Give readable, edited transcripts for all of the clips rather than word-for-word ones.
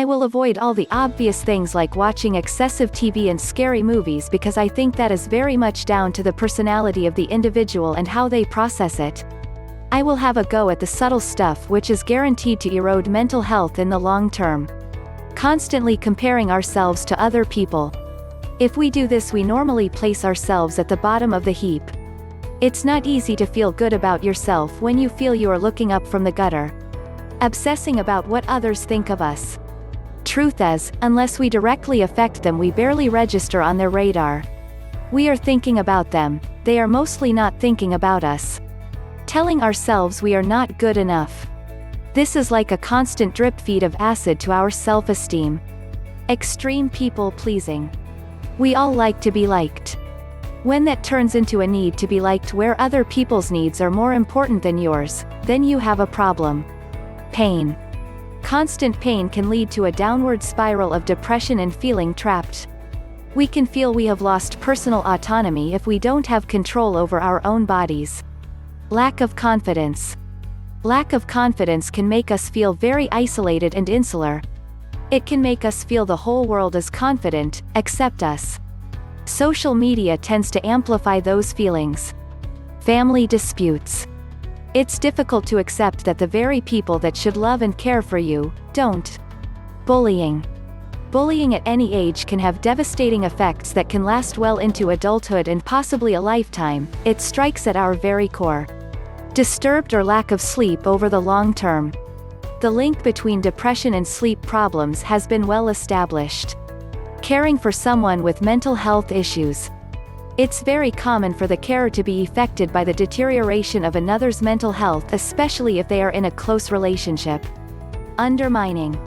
I will avoid all the obvious things like watching excessive TV and scary movies because I think that is very much down to the personality of the individual and how they process it. I will have a go at the subtle stuff which is guaranteed to erode mental health in the long term. Constantly comparing ourselves to other people. If we do this, we normally place ourselves at the bottom of the heap. It's not easy to feel good about yourself when you feel you are looking up from the gutter. Obsessing about what others think of us. Truth is, unless we directly affect them, we barely register on their radar. We are thinking about them, they are mostly not thinking about us. Telling ourselves we are not good enough. This is like a constant drip feed of acid to our self-esteem. Extreme people-pleasing. We all like to be liked. When that turns into a need to be liked where other people's needs are more important than yours, then you have a problem. Pain. Constant pain can lead to a downward spiral of depression and feeling trapped. We can feel we have lost personal autonomy if we don't have control over our own bodies. Lack of confidence. Lack of confidence can make us feel very isolated and insular. It can make us feel the whole world is confident, except us. Social media tends to amplify those feelings. Family disputes. It's difficult to accept that the very people that should love and care for you, don't. Bullying. Bullying at any age can have devastating effects that can last well into adulthood and possibly a lifetime. It strikes at our very core. Disturbed or lack of sleep over the long term. The link between depression and sleep problems has been well established. Caring for someone with mental health issues. It's very common for the carer to be affected by the deterioration of another's mental health, especially if they are in a close relationship. Undermining.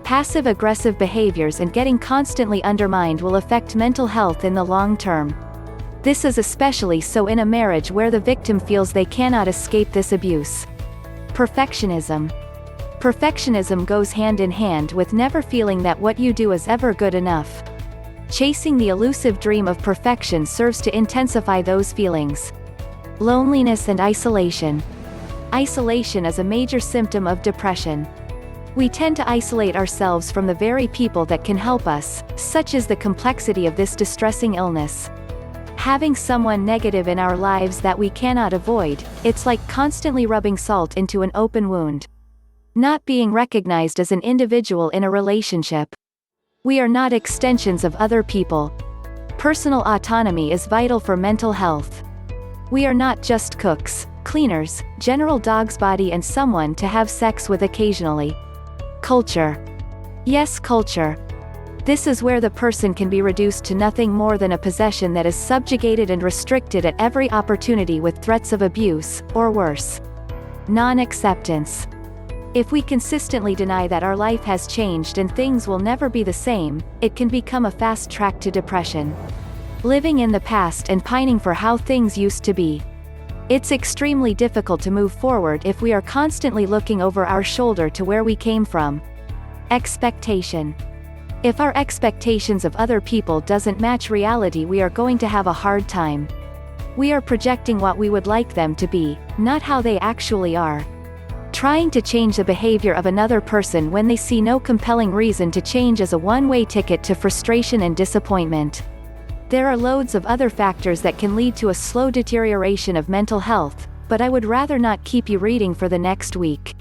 Passive-aggressive behaviors and getting constantly undermined will affect mental health in the long term. This is especially so in a marriage where the victim feels they cannot escape this abuse. Perfectionism. Perfectionism goes hand in hand with never feeling that what you do is ever good enough. Chasing the elusive dream of perfection serves to intensify those feelings. Loneliness and isolation. Isolation is a major symptom of depression. We tend to isolate ourselves from the very people that can help us, such as the complexity of this distressing illness. Having someone negative in our lives that we cannot avoid, it's like constantly rubbing salt into an open wound. Not being recognized as an individual in a relationship. We are not extensions of other people. Personal autonomy is vital for mental health. We are not just cooks, cleaners, general dog's body and someone to have sex with occasionally. Culture. Yes, culture. This is where the person can be reduced to nothing more than a possession that is subjugated and restricted at every opportunity with threats of abuse, or worse. Non-acceptance. If we consistently deny that our life has changed and things will never be the same, it can become a fast track to depression. Living in the past and pining for how things used to be. It's extremely difficult to move forward if we are constantly looking over our shoulder to where we came from. Expectation. If our expectations of other people doesn't match reality, we are going to have a hard time. We are projecting what we would like them to be, not how they actually are. Trying to change the behavior of another person when they see no compelling reason to change is a one-way ticket to frustration and disappointment. There are loads of other factors that can lead to a slow deterioration of mental health, but I would rather not keep you reading for the next week.